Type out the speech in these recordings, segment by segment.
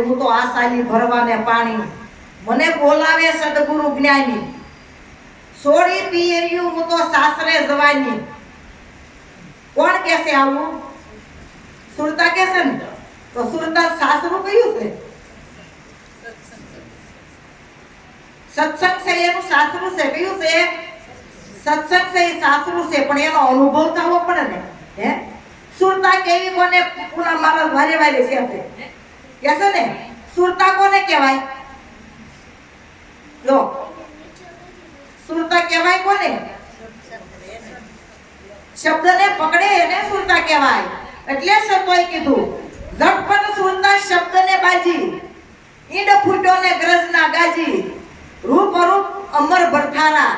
હું તો આશાલી ભરવાને પાણી, મને બોલાવે સદગુરુ જ્ઞાની, સોડી પિયર્યું હું તો સાસરે જવાની. કોણ કહેશે આવું? સુરતા કહેશે ને. તો સુરતા સાસરું કયું છે? સત્સંગ છે એનું સાસરું છે. કયું છે? સત્સંગ છે એ સાસરું છે, પણ એનો અનુભવ થવો પડે ને. હે સુરતા કેવી કોને? પુના મારા વારે વારે છે કહેશે ને. સુરતા કોને કહેવાય? લો, સુરતા કહેવાય કોને? શબ્દને પકડે એને સુરતા કહેવાય. એટલે સતોય કીધું ઝટપટ સુરતા શબ્દને બાજી, ઈંડ ફૂટ્યો ને ગ્રજના ગાજી, રૂપ અરૂપ અમર ભરથારા,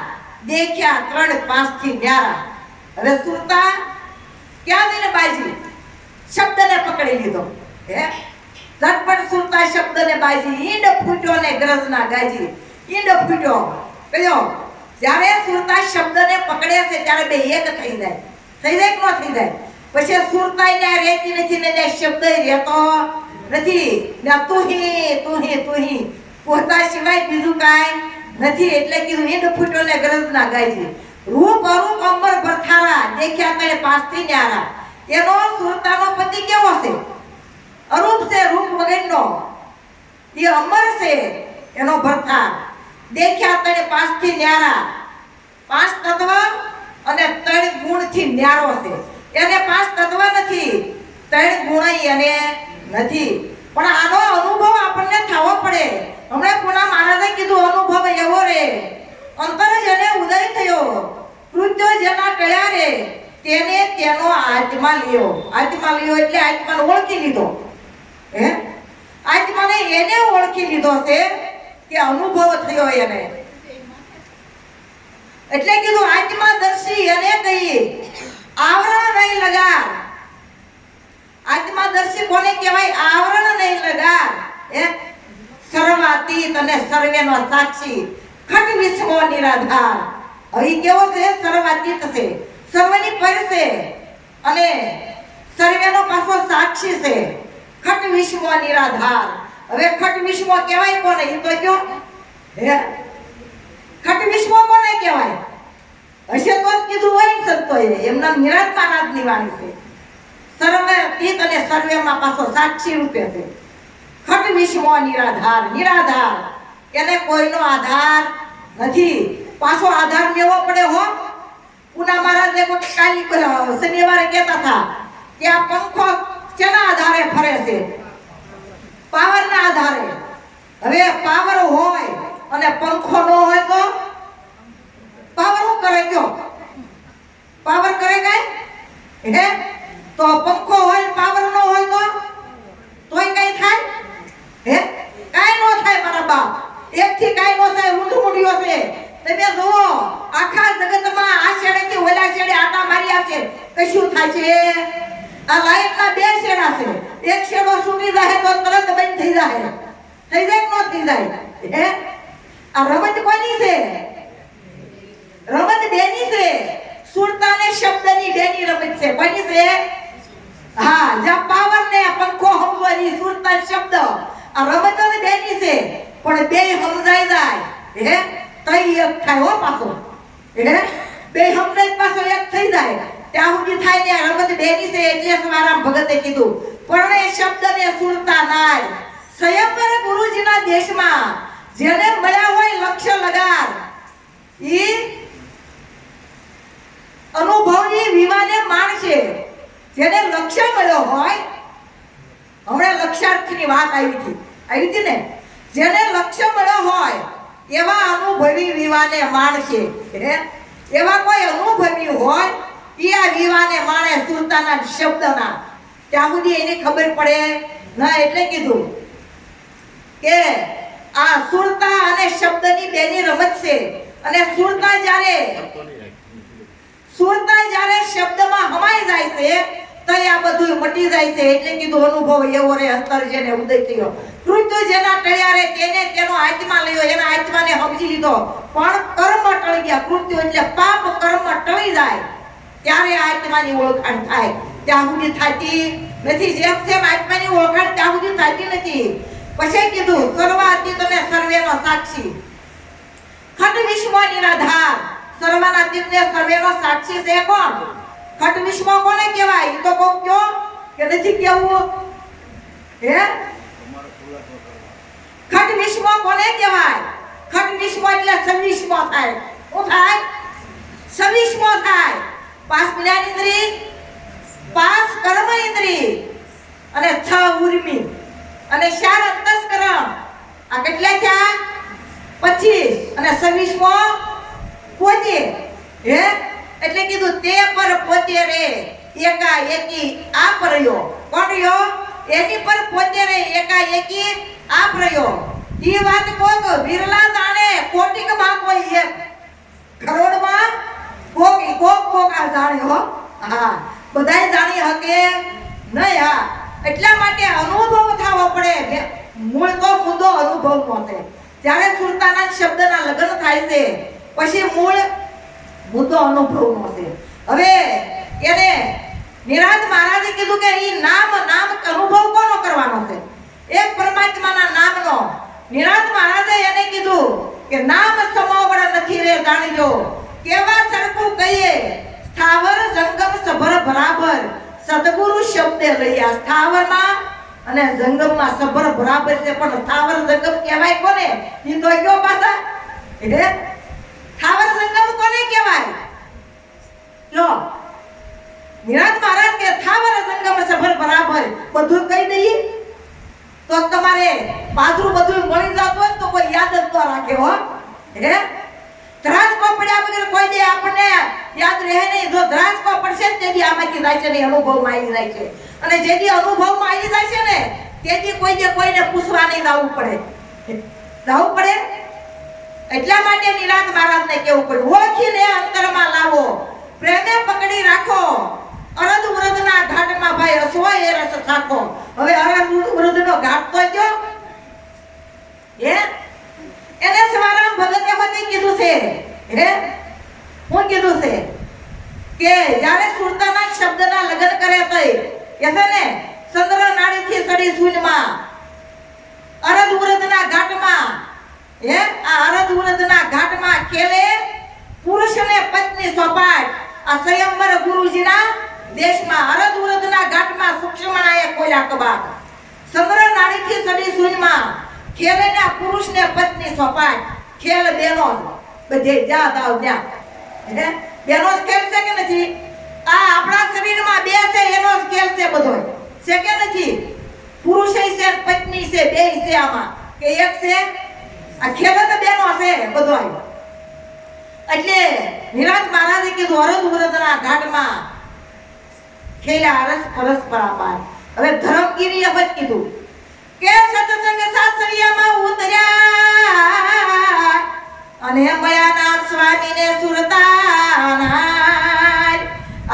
દેખ્યા 3-5 થી ન્યારા. હવે સુરતા ક્યાં જઈને બાજી? શબ્દને પકડી લીધો. હે ઝટપટ સુરતા શબ્દને બાજી, ઈંડ ફૂટ્યો ને ગ્રજના ગાજી. ઈંડ ફૂટ્યો કયો? જ્યારે સુરતા શબ્દને પકડે છે ત્યારે બે એક થઈ જાય. થઈ જાય કે ન થઈ જાય? પછી સુરતા ને રહેતી નથી ને શબ્દ રહેતો નથી ને. તુહી પોતા સિવાય બીજું કાંઈ નથી. એટલે કીધું ઈંડ ફૂટ્યો ને ગ્રજના ગાજી, રૂપ અરૂપ અમર ભરથારા, દેખ્યા 3-5 થી ન્યારા. એનો સુરતાનો પતિ કેવો છે? અરૂપ છે, રૂપ વગરનો. એ અમર છે, એનો ભરથાર. દેખ્યા 3-5 થી ન્યારા. 5 તત્વ અને 3 ગુણ થી ન્યારો છે. એને 5 તત્વ નથી, 3 ગુણ એને નથી. પણ આનો અનુભવ આપણને થવો પડે. હમણાં પુના મહારાજે કીધું અનુભવ એવો રે, અંતર જેને ઉદય થયો, કૃત્ય જેના ટળ્યા રે, તેને તેનો આત્મા લ્યો. આત્મા લ્યો એટલે આત્માને ઓળખી લીધો. હે આત્માને એને ઓળખી લીધો છે કે અનુભવ થયો એને. એટલે કીધું આત્માદર્શી એને કહીએ, આવરણ નહીં લગાર. આત્માદર્શી કોને કહેવાય? આવરણ નહીં લગાર. હે સર્વાતીત અને સર્વેનો સાક્ષી, ખટ વિશ્વ નિરાધાર. હવે કેવો છે? સર્વાતીત છે, સર્વની પર છે અને સર્વેનો પાછો સાક્ષી છે. ખટ વિશ્વ નિરાધાર. હવે ખટ વિશ્વ કહેવાય કોને? એ તો કયો? હે ખટ વિશ્વ કોને કહેવાય? હશે તો કીધું હોય ને સંતોએ. એમના નિરાત્માનાથની વાણી છે. સર્વાતીત અને સર્વેમાં પાછો સાક્ષી રૂપે છે. ખટ વિશ્વ નિરાધાર. નિરાધાર એને કોઈનો આધાર નથી. પાછો આધાર લેવો પડે હો. પુના મહારાજે કાલી શનિવારે કહેતા હતા કે આ પંખો શેના આધારે ફરે છે? પાવરના આધારે. હવે પાવર હોય અને પંખો ન હોય તો પાવર શું કરે? ગયો પાવર કરે કઈ? હે તો પંખો હોય પાવર ન હોય તો તોય કઈ થાય? હે કાઈ નો થાય મારા બાપ. એક થી કાઈ નો થાય. ઊંધું મૂડ્યો છે. તમે જુઓ આખા જગતમાં આ છેડેથી ઓલા છેડે આટા મારી આવશે, કશું થાય છે? આ લાઈટના 2 છેડા છે. એક છેડો છૂટી જાય તો તરત બંધ થઈ જાય. થઈ જાય કે ન થઈ જાય? હે આ રમત કોની છે? રમત બેની છે. સુરતા ને શબ્દની બેની રમત છે. કોની છે? હા, જ્યાં પાવર ને પંખો હમવાની સુરતા શબ્દ આ રમત બેની છે. પણ બે સમજાઈ જાય હે તઈ એક થાય હો પાછો. હે બે સમજાય પાછો એક થઈ જાય. ત્યાં સુધી થાય ને રમત બેની છે. એટલે સવારામ ભગતે કીધું પણ એ શબ્દ ને સુરતા નાય. સ્વયંવર ગુરુજીના દેશમાં જેને મળ્યા હોય લક્ષ્ય લગાર, ઈ અનુભવી વિવાને માણશે. જેને લક્ષ્ય મળ્યો હોય, હમણાં લક્ષ્યાર્થની વાત આવી હતી ને, જેને લક્ષ્ય મળ્યો હોય એવા અનુભવી વિવાને માણશે. એવા કોઈ અનુભવી હોય એ આ વિવાને માણે સુરતાના શબ્દના. ત્યાં સુધી એને ખબર પડે ના. એટલે કીધું કે આ સુરતા અને શબ્દની બેની રમત છે. અને સુરતા જ્યારે શબ્દમાં હમાઈ જાય છે તો આ બધું મટી જાય છે. એટલે કીધું અનુભવ એવો રે અંતર જેને ઉદય થયો, કૃત્ય જેના ટળ્યા રે તેને તેનો આત્મા લયો. એના આત્માને સમજી લીધો. પણ કર્મ ટળી ગયા. કૃત્ય એટલે પાપ કર્મ ટળી જાય ત્યારે આત્માની ઓળખાણ થાય. ત્યાં સુધી થતી નથી. જેમ આત્માની ઓળખાણ ત્યાં સુધી થતી નથી. પછી કીધું સર્વાતીત અને સર્વેનો સાક્ષી, ખંડ વિશ્વ નિરાધાર. સર્વાતીત ને સર્વેનો સાક્ષી છે કોણ? ખંડ વિશ્વ કોને કહેવાય? ઈ તો કહું કયો કે નથી કેવું? હે, ખંડ વિશ્વ કોને કહેવાય? ખંડ વિશ્વ એટલે 26મો થાય. શું થાય? 26મો થાય. 5 જ્ઞાનેન્દ્રિય, 5 કર્મ ઇન્દ્રિય અને 6 ઉર્મિ અને 4 અંતસ્કરણ. આ કેટલા થયા? 25 અને 26મો પોતે. હે, એટલે કીધું તે પર પોતે રે એકાએકી આ પ્રયો. કોણ રહ્યો? એની પર પોતે રે એકાએકી આ પ્રયો. ઈ વાત કોક વિરલા જાણે, કોટિક માં કોઈ એક, કરોડમાં કોક આ જાણે હો. હા, બધાય જાણી હકે નહીં. હા, એટલા માટે અનુભવ થવો પડે. મૂળ તો મુદ્દો અનુભવનો છે. જ્યારે સુરતાના શબ્દના લગ્ન થાય છે પછી મૂળ મુદ્દો અનુભવનો છે. હવે એને નિરાંત મહારાજે કીધું કે ઈ નામ અનુભવ કોનો કરવાનો છે? એક પરમાત્માના નામનો. નિરાંત મહારાજે એને કીધું કે નામ સમોવડ નથી રે જાણજો. કેવા સરખું કહીએ સ્થાવર જંગમ સભર બરાબર. સદગુરુ શબ્દ લઈયા. સ્થાવરમાં અને જંગમમાં સભર બરાબર છે, પણ સ્થાવર જંગમ કહેવાય કોને? ઈ તો કયો પાછા? એટલે સ્થાવર જંગમ કોને કહેવાય? લો, નિરાંત મહારાજ કે સ્થાવર જંગમ સભર બરાબર બધું કહી દઈએ તો તમારે પાછું બધું મળી જતું હોય તો કોઈ યાદ જ ન રાખે હો. હે, ધ્રાસકો પડ્યા વગર કોઈ દે આપણને યાદ રહે નહીં. જો ધ્રાસકો પડશે ને તેથી આમાંથી જાય છે ને અનુભવમાં આવી જાય છે. અને જેથી અનુભવમાં આવી જાય છે ને તેથી કોઈને પૂછવા નહીં જવું પડે. એટલા માટે નિરાંત મહારાજને કેવું પડ્યું, ઓળખીને અંતરમાં લાવો, પ્રેમે પકડી રાખો. અરદ ઉરદના ઘાટમાં ભાઈ રસવો એ રસ સાખો. હવે અરદ ઉરદનો ઘાટ તો જો એને સવારામ ભગતે હોતે કીધું છે. હે, હું કીધું છે કે જ્યારે સુરતાના શબ્દના લગ્ન કરે તઈ એ છે ને ચંદ્ર નાડીથી સડી શૂન્યમાં અરદ ઉરદના ઘાટમાં. હે, આ અરદ ઉરદના ઘાટમાં ખેલે પુરુષ અને પત્ની સોપાટ. આ સ્વયંવર ગુરુજીના દેશમાં અરદ ઉરદના ઘાટમાં સૂક્ષ્મણાએ ખોલ્યા કબાટ. ચંદ્ર નાડીથી સડી શૂન્યમાં ખેલે ના પુરુષ ને પત્ની સોપાટ. ખેલ બેનો બધે જા દાવ જા. હે, બેનો ખેલ છે કે નથી? આ આપણા શરીરમાં બે છે એનો ખેલ છે બધો. છે કે નથી? પુરુષ છે પત્ની છે બે છે આમાં કે એક છે? આ ખેલ તો બેનો છે બધો. એટલે નિરાંત મહારાજે કીધું અરદ ઉરદના ઘાટમાં ખેલ્યા અરસ પરસ્પરા પાર. હવે ધર્મગીરીએ બચ કીધું કે સત્સંગ સાસરિયામાં ઉતર્યા અને મળ્યા નામ સ્વામીને સુરતાના.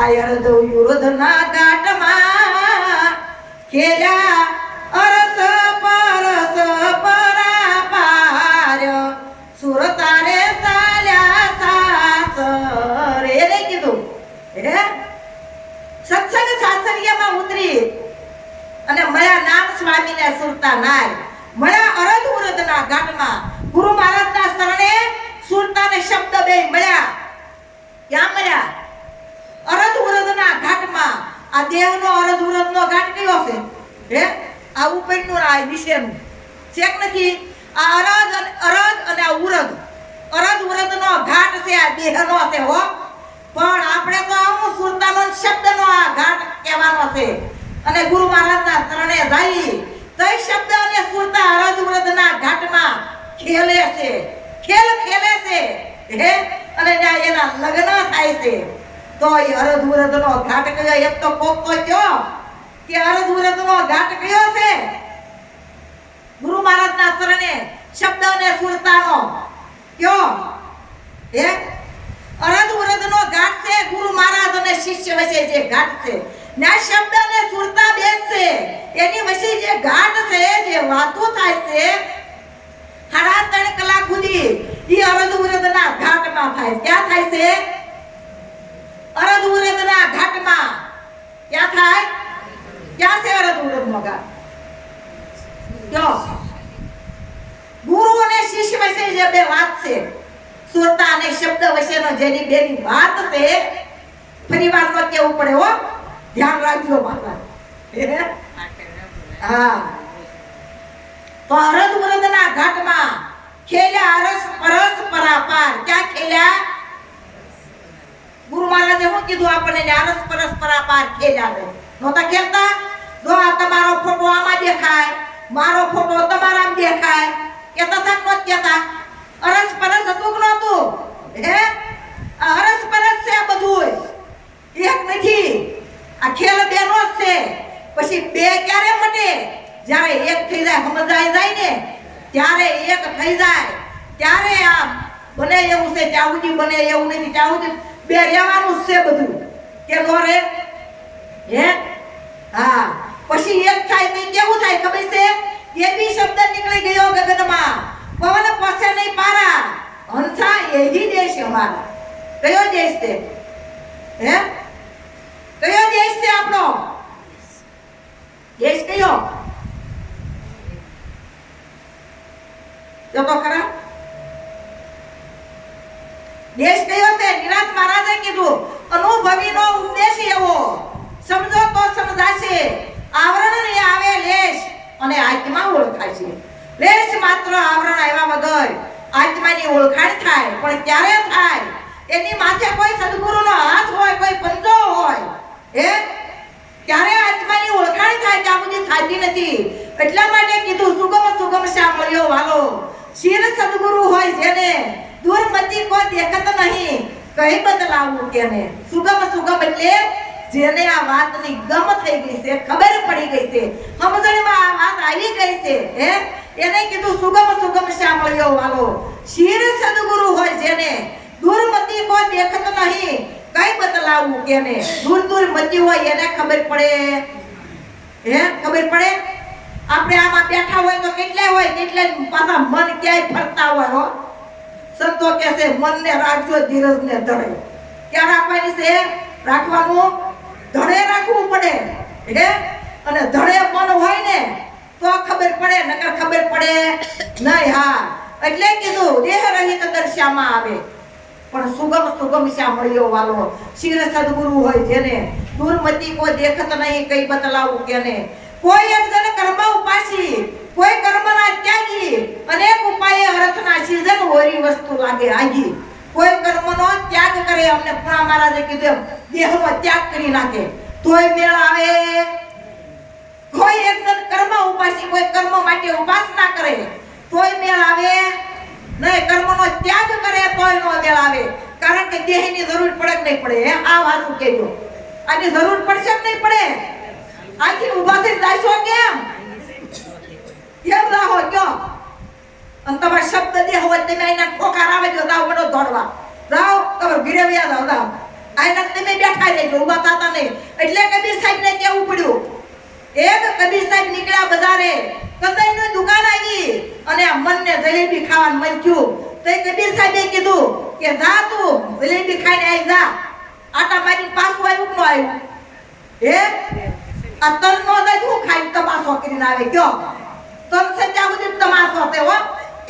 આ અરદ ઉરદના ઘાટમાં ખેલ્યા અરસ પરસ પરાપાર. સુરતારે સાલ્યા સાસરે. એને કીધું હે, સત્સંગ સાસરિયામાં ઉતરી અને મળ્યા નામ સ્વામીને સુરતાના. મળ્યા અરદ ઉરદના ઘાટમાં. ગુરુ મહારાજના શરણે સુરતાને શબ્દ બે મળ્યા. ક્યાં મળ્યા? અરદ ઉરદના ઘાટમાં. આ દેવનો અરદ ઉરદનો ઘાટ કયો છે? હે, આ ઉપરનું આ નીચેનું છે કે નથી? આ અરદ અને આ ઉરદ. અરદ ઉરદનો ઘાટ છે, આ દેહનો છે હો. પણ આપણે તો આવું સુરતાનો શબ્દનો આ ઘાટ કહેવાનો છે. અને ગુરુ મહારાજના શરણે જાય તો શબ્દ અને સુરતા અરદ ઉરદના ઘાટમાં ખેલે છે. ખેલ ખેલે છે. હે, અને ત્યાં એના લગ્ન થાય છે. તો એ અરદ ઉરદનો ઘાટ કયો? એક તો કોક તો કયો કે અરદ ઉરદનો ઘાટ કયો છે? ગુરુ મહારાજના શરણે શબ્દ અને સુરતાનો કયો? હે, અરદ ઉરદનો ઘાટ છે. ગુરુ મહારાજ અને શિષ્ય વચ્ચે જે ઘાટ છે ના શબ્દ અને સુરતા બે છે. એની વચ્ચે જે ઘાટ છે, જે વાતો થાય છે 3.5 કલાક સુધી ઈ અરદ ઉરદના ઘાટમાં થાય. ક્યાં થાય છે? અરદ ઉરદના ઘાટમાં. ક્યાં થાય? ક્યાં છે અરદ ઉરદનો ઘાટ? કયો? શિષ્ય વચ્ચે જે બે વાત છે, શ્રોતા અને શબ્દ વચ્ચેનો જેની બેની વાત છે, ફરીવાર નો કેવું પડે હો, ધ્યાન રાખજો માતા. હા, તો અરદ વરદના ઘાટમાં ખેલ્યા અરસ પરસ પરાપાર. ક્યાં ખેલ્યા? ગુરુ મહારાજે શું કીધું આપણને? અરસ પરસ પરાપાર ખેલ્યા છે. નહોતા ખેલતા? જો આ તમારો ફોટો આમાં દેખાય, મારો ફોટો તમારામાં દેખાય, કેતા હતા નો કેતા? અરસ પરસ હતું કે નહોતું? હે, અરસ પરસ છે આ બધું, એક નથી. આ ખેલ બેનો જ છે. પછી બે ક્યારે મટે? જ્યારે એક થઈ જાય, સમજાઈ જાય ને ત્યારે એક થઈ જાય, ત્યારે આ બને એવું છે. ત્યાં સુધી બને એવું નથી, ત્યાં સુધી બે રહેવાનું જ છે બધું. કે નો રે? હે, હા. પછી એક થાય તો કેવું થાય ખબર છે? એ બી શબ્દ નીકળી ગયો ગગનમાં, પવન પસે નહીં પારા, હંસા એહી દેશ અમારા. કયો દેશ છે? હે, કયો દેશ છે આપણો? દેશ કયો? જો તો ખરા, દેશ કયો છે? નિરાંત મહારાજે કીધું, અનુભવીનો ઉપદેશ એવો, સમજો તો સમજાશે. આવરણ ને આવે લેશ અને આત્મા ઓળખાય છે. લેશ માત્ર આવરણ આવ્યા વગર આત્માની ઓળખાણ થાય, પણ ક્યારે થાય? એની માથે કોઈ સદગુરુનો હાથ હોય, કોઈ પંજો હોય, હે, ત્યારે આત્માની ઓળખાણ થાય. ત્યાં સુધી થતી નથી. એટલા માટે કીધું, સુગમ સુગમ શા મળ્યો વાલો, શિર સદગુરુ હોય જેને, દૂરમતી કોઈ દેખત નહીં, કઈ બદલાવું કેને. સુગમ સુગમ એટલે જેને આ વાતની ગમ થઈ ગઈ છે, ખબર પડી ગઈ છે, સમજણમાં આ વાત આવી ગઈ છે, હે, એને કીધું સુગમ સુગમ શા મળ્યો વાલો, શિર સદગુરુ હોય જેને, દૂરમતી કોઈ દેખત નહીં, કઈ બદલાવું કેને. દૂર દૂર મતી હોય એને ખબર પડે, હે, ખબર પડે. આપણે આમાં બેઠા હોય તો કેટલા હોય, કેટલા પાછા મન ક્યાંય ફરતા હોય હો. સંતો કહે છે મનને રાખજો, ધીરજને ધડે. ક્યાં રાખવાની છે? રાખવાનું ધડે રાખવું પડે, હે, અને ધડે મન હોય ને તો ખબર પડે, નકર ખબર પડે નહીં. હા, એટલે કીધું દેહ રહિત દર્શામાં આવે, પણ સુગમ સુગમ શા મળ્યો વાલો, શિર સદગુરુ હોય જેને, દૂરમતી કોઈ દેખત નહીં, કઈ બતલાવું કેને. કોઈ એક જણ કર્મ ઉપાસી, કોઈ કર્મના ત્યાગી, અનેક ઉપાયે અર્થના સિઝન હોરી વસ્તુ લાગે આગી. કોઈ કર્મનો ત્યાગ કરે, અમને પુણા મહારાજે કીધું દેહનો ત્યાગ કરી નાખે તોય મેળ આવે. કોઈ એક જણ કર્મ ઉપાસી, કોઈ કર્મ માટે ઉપાસના કરે તોય મેળ આવે નહીં. કર્મનો ત્યાગ કરે તોય નો મેળ આવે. કારણ કે દેહની જરૂર પડે કે નહીં પડે? આ વાત કહેજો, આની જરૂર પડશે કે નહીં પડે? આખી ઊભા થઈ જાશો કેમ? કેમ રાહો કયો? અને તમારો શબ્દ દેહ હોય તમે આના ખોખા આવે જો દાવ મને દોડવા જાવ, તમાર ઘરે વ્યા જાવ દાવ, આના તમે બેઠા રહેજો, ઊભા થતા નહીં. એટલે કબીર સાહેબ ને કેવું પડ્યું, એક કબીર સાહેબ નીકળ્યા બજારે, કદાઈની દુકાન આવી અને આ મનને જલેબી ખાવાનું મન થયું. તો કબીર સાહેબે કીધું કે જા તું જલેબી ખાઈને આવી જા. આટા મારી પાછું આવ્યું કે ન આવ્યું? હે, આ તન નો જાય તું ખાઈ તમાશો કરીને આવે કયો? તન છે ત્યાં સુધી તમાશો છે હો.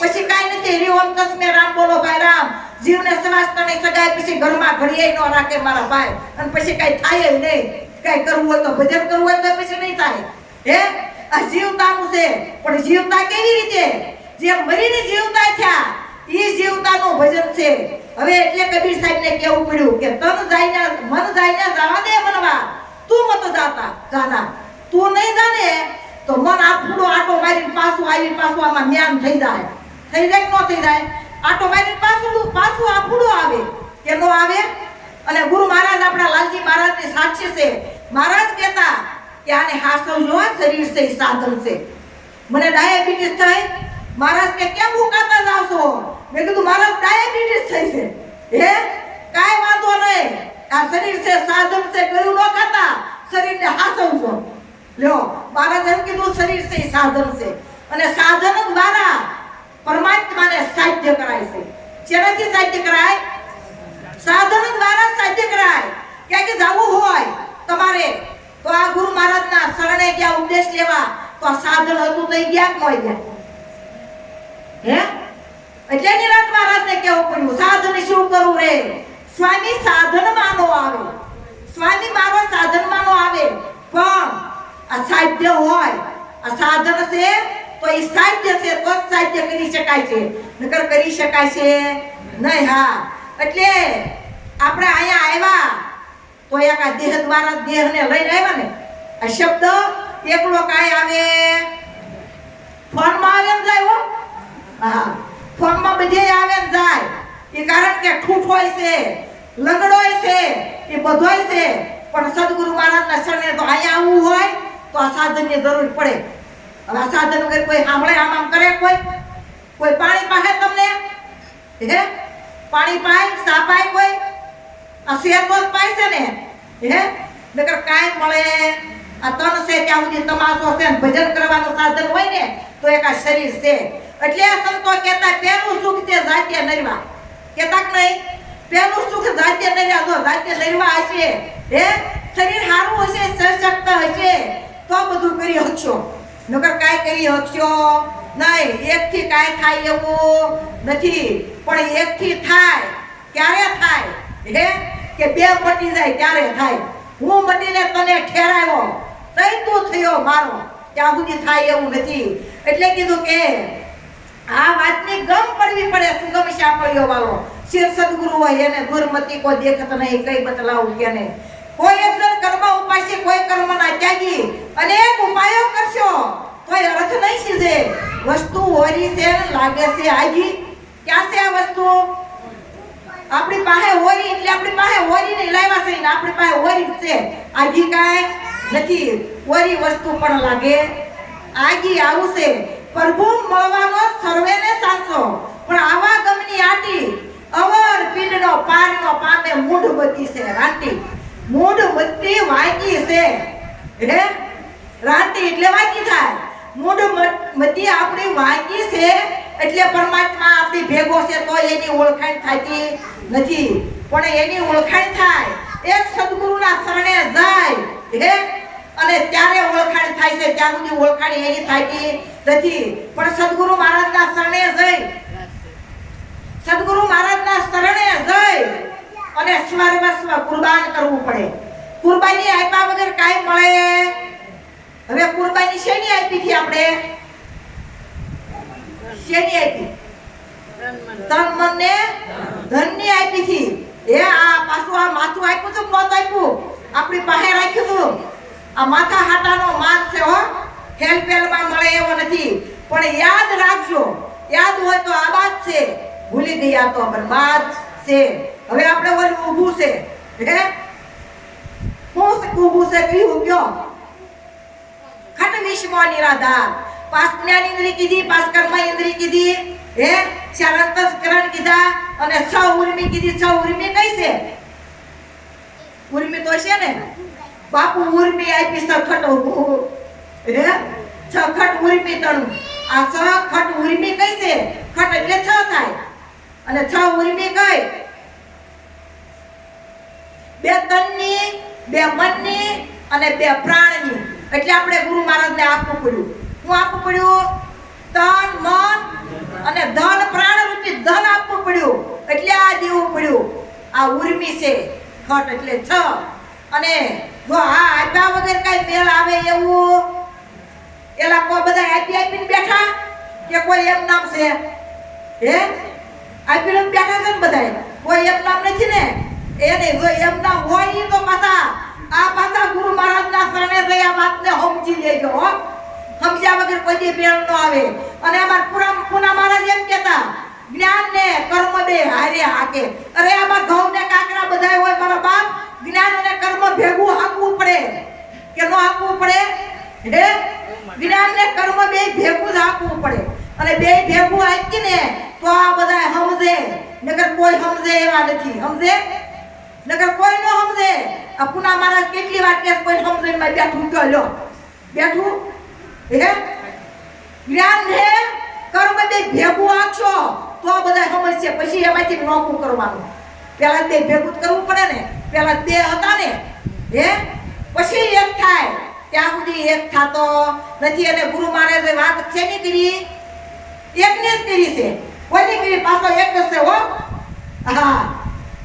પછી કાઈ નથી. રીઓમ તસ્મે રામ બોલો ભાઈ રામ, જીવને સવાસ્તને સગાય પછી ઘરમાં ઘડીએ નો રાખે મારા ભાઈ. અને પછી કાઈ થાય નહીં. કાઈ કરવું હોય તો ભજન કરવું હોય તો પછી નહીં થાય. હે, આ જીવતાનું છે, પણ જીવતા કેવી રીતે? જે મરીને જીવતા થયા ઈ જીવતાનું ભજન છે. હવે એટલે કબીર સાહેબને કેવું પડ્યું કે તન જાઈને મન જાઈને જવા દે મનવા, તું મત જાતા જાના. તું નહીં જાને તો મન આફુડો આટો મારીને પાછું આવી, પાછું આમાં જ્ઞાન થઈ જાય. થઈ જાય કે ન થઈ જાય? આટો મારીને પાછું આફુડો આવે કે નો આવે? અને ગુરુ મહારાજ આપણા લાલજી મહારાજની સાક્ષી છે. મહારાજ કહેતા કે આને હાસવજો, શરીર છે સાધન છે. મને ડાયાબિટીસ થાય, મહારાજ કે કેમ ઉકાતા જાવ છો? મેં કીધું મહારાજ ડાયાબિટીસ થઈ છે. હે, કાઈ વાંધો નહીં, આ શરીર છે સાધન છે, ગળું ન ખાતા, શરીરને હાસવજો. લ્યો, મહારાજ એમ કીધું શરીર છે સાધન છે, અને સાધન દ્વારા પરમાત્માને સાધ્ય કરાય છે. જેનાથી સાધ્ય કરાય? સાધન દ્વારા સાધ્ય કરાય. ક્યાં કે જવું હોય તમારે તો આ ગુરુ મહારાજના શરણે ગયા ઉપદેશ લેવા, તો આ સાધન હતું તો ગયા કે ન ગયા? હે, એટલે નિરાંત મહારાજને કેવું પડ્યું સાધન શું કરવું રે? સ્વામી સાધનમાં નો આવે, સ્વામી મારો સાધનમાં નો આવે, પણ અસાધ્ય હોય, આ સાધન છે તો એ સાધ્ય છે તો સાધ્ય કરી શકાય છે, નકર કરી શકાય છે નહીં. હા, એટલે આપણે અહીંયા આવ્યા તો એક આ દેહ દ્વારા દેહને લઈને આવ્યા ને. આ શબ્દ એકલો કાંઈ આવે? ફોનમાં આવે ને જાય હો. હા, ફોનમાં બધે આવે ને જાય. એ કારણ કે ઠૂઠોય છે, લંગડોય છે, એ બધોય છે. પણ સદગુરુ મહારાજના શરણે તો અહીંયા આવવું હોય તો આ સાધનની જરૂર પડે. હવે આ સાધન વગર કોઈ સાંભળે આમ કરે? કોઈ પાણી પાહે તમને હે? પાણી પાય, સા પાય કોઈ? આ શેર તો પાય છે ને હે? નકર કાંઈ મળે. આ તન છે ત્યાં સુધી તમાશો છે ને ભજન કરવાનું સાધન હોય ને તો એક આ શરીર છે. એટલે આ સંતો કહેતા પેલું સુખ તે જાત્ય નરવા. કહેતા કે નહીં? પેલું સુખ જાત્ય નરવા. જો જાત્ય નરવા હશે, હે, શરીર સારું હશે, સશક્ત હશે તો બધું કરી શકશો, નકર કાંઈ કરી શકશો નહીં. એકથી કાંઈ થાય એવું નથી. પણ એકથી થાય ક્યારે થાય? હે, કે બે મટી જાય ત્યારે થાય. હું મટીને તને ઠેરાયો તઈ તું થયો મારો, ત્યાં સુધી થાય એવું નથી. એટલે કીધું કે આ વાતની ગમ પડવી પડે. સુગમ સાંભળ્યો વાળો શિર સદગુરુ હોય એને દુર્મતી કોઈ દેખત નહીં, કઈ બતલાવું કે નહીં. કોઈ એક જણ કર્મ ઉપાસી, કોઈ કર્મ ના ત્યાગી, અનેક ઉપાયો કરશો તોય અર્થ નહીં સીધે. વસ્તુ હોરી છે, લાગે છે આજી. ક્યાં છે આ વસ્તુ? આપણી પાસે હોરી, એટલે આપણી પાસે હોરી નહીં લાવ્યા છે ને આપણી પાસે હોરી છે, આજી કાંઈ નથી. હોરી વસ્તુ પણ લાગે આજી. આવું છે પ્રભુ મળવાનો સર્વેને સાચો, પણ આવા ગમની આટી અવર પીંડનો પારનો પામે મૂઢ બધી છે રાંટી. મૂઢ બધી વાંકી છે, હે, રાંટી એટલે વાંકી થાય. મૂઢ બધી આપણી વાંકી છે એટલે પરમાત્મા આપણી ભેગો છે તો એની ઓળખાણ થતી નથી. પણ એની ઓળખાણ થાય એક સદગુરુના શરણે જાય, હે, અને ત્યારે ઓળખાણ થાય છે. ત્યાં સુધી ઓળખાણ એની થતી નથી. પણ સદગુરુ મહારાજના શરણે જઈ, સદગુરુ મહારાજના શરણે જઈ અને સર્વસ્વ કુરબાન કરવું પડે. કુરબાની આપ્યા વગર કાંઈ મળે? હવે કુરબાની શેની આપી હતી આપણે? શેની આપી? તન મન ને ધનની આપી હતી. એ આ પાછું આ માથું આપ્યું હતું, મોત આપ્યું, આપણી પાસે રાખ્યું હતું. આ માથા હાટાનો માન છે હો, હેલપેલમાં મળે એવો નથી. પણ યાદ રાખજો, યાદ હોય તો આબાદ છે, ભૂલી ગયા તો બરબાદ છે. હવે આપણે ઓલું ઊભું છે, હે, હું ઊભું છે કયું ગયો? ખટ વિશ્વ નિરાધાર. પાસ જ્ઞાન ઇન્દ્રિય કીધી, પાસ કર્મ ઇન્દ્રિય કીધી, હે, ચાર અંતસ્કરણ કીધા અને છ ઉર્મી કીધી. છ ઉર્મી કઈ છે? ઉર્મી તો છે ને બાપુ ઉર્મી આપી સખટ, હે, છખટ ઉર્મી તણું. આ છખટ ઉર્મી કઈ છે? ખટ એટલે છ થાય અને છ ઉર્મી કઈ? બે તનની, બે મનની અને બે પ્રાણની. એટલે આપણે ગુરુ મહારાજને આપવું પડ્યું. શું આપવું પડ્યું? તન, મન અને ધન, પ્રાણ રૂપી ધન આપવું પડ્યું. એટલે આ દેવું પડ્યું. આ ઉર્મી છે, ખટ એટલે છ. અને જો આ આપ્યા વગર કઈ મેળ આવે એવું? એલા કોઈ બધા આપીને બેઠા કે કોઈ એમ નામ છે? હે, આપીને બેઠા છે ને બધા, કોઈ એમ નામ નથી ને. એને જો એમ નામ હોય તો પાછા આ પાછા ગુરુ મહારાજના શરણે જઈ આ વાતને સમજી લેજો હો. સમજ્યા વગર કોઈ દી મેળ ન આવે. અને અમાર પૂના મહારાજ એમ કહેતા જ્ઞાન ને કર્મ બે હારે હાકે. અરે આમાં ઘઉં ને કાકરા બધા હોય મારા બાપ, જ્ઞાન અને કર્મ ભેગું હાકવું પડે કે ન હાકવું પડે? હે, જ્ઞાન ને કર્મ બે ભેગું જ હાકવું પડે. અને બે ભેગું હાકીને તો આ બધા સમજે, નકર કોઈ સમજે એવા નથી. સમજે નકર કોઈ ન સમજે. આ પૂના મહારાજ કેટલી વાર કે કોઈ સમજે માં બેઠું તો લ્યો બેઠું, હે, જ્ઞાન ને કર્મ બે ભેગું હાકશો તો બધા સમજશે. પછી એમાંથી નોકું કરવાનું. પેલા બે ભેગું કરવું પડે ને. પેલા બે હતા ને, હે, પછી એક થાય. ત્યાં સુધી એક થતો નથી. અને ગુરુ મહારાજે વાત શેની કરી? એકને જ કરી છે. કોઈની કેવી પાછો એક હશે હો. હા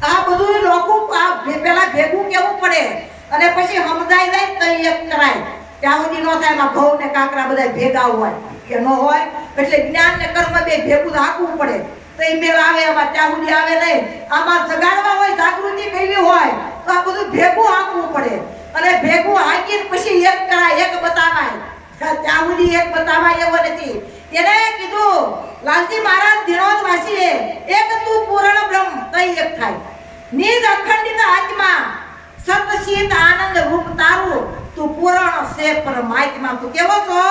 આ બધું લોકો આ પેલા ભેગું કેવું પડે અને પછી સમજાઈ જાય તો એક કરાય. ત્યાં સુધી નો થાય એમાં ઘઉં ને કાકરા બધા ભેગા હોય કે ન હોય એટલે જ્ઞાન ને કર્મ બે ભેગું રાખવું પડે તો એ મેળ આવે. એમાં ત્યાં સુધી આવે નહીં. આમાં જગાડવા હોય જાગૃતિ કરવી હોય તો આ બધું ભેગું હાંકવું પડે અને ભેગું હાંકીને પછી એક કરાય એક બતાવાય. ત્યાં સુધી એક બતાવાય એવો નથી. એને કીધું લાલજી મહારાજ દિનોદ વાસીએ એક તું પૂર્ણ બ્રહ્મ તઈ એક થાય નિજ અખંડિત આત્મા સતશીત આનંદ રૂપ તારું તું પૂર્ણ છે પરમાત્મા. તું કેવો છો?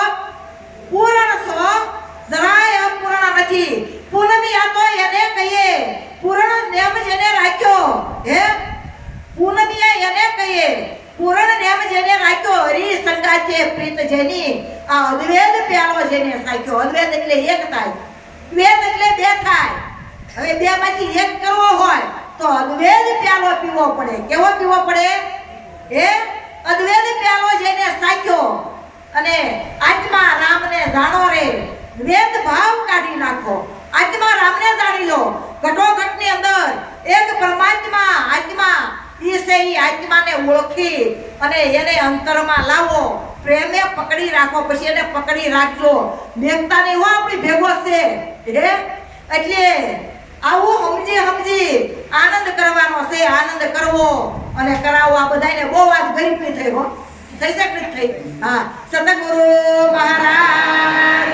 પૂર્ણ છો, જરાય અપૂર્ણ નથી. પૂર્ણમી આ તો એને કહીએ પૂર્ણ નેમ જેને રાખ્યો હે પૂર્ણમી એને કહીએ પૂર્ણ નેમ જેને રાખ્યો હરી સંગાથે પ્રીત જેની આ અદ્વૈત પ્યાલો જેને સાખ્યો. અદ્વૈત એટલે એક થાય, દ્વૈત એટલે બે થાય. હવે બે માંથી એક કરવો હોય તો અદ્વૈત પ્યાલો પીવો પડે. કેવો પીવો પડે? હે અદ્વૈત પ્યાલો જેને સાખ્યો અને આત્મા રામને જાણો રે. વેદ ભાવ કાઢી નાખો, આત્મા રામને જાણી લો. ઘટોઘટની અંદર એક પરમાત્મા આત્મા ઈસે ઈ આત્માને ઓળખી અને એને અંતરમાં લાવો. પ્રેમે પકડી રાખો, પછી એને પકડી રાખજો. દેખતા નહીં હો આપણી ભેગો છે હે. એટલે આવું સમજી આનંદ કરવાનો છે. આનંદ કરવો અને કરાવો. આ બધાને બહુ વાત ગરીબી થઈ હો. થઈ શકે થઈ. હા સતગુરુ મહારાજ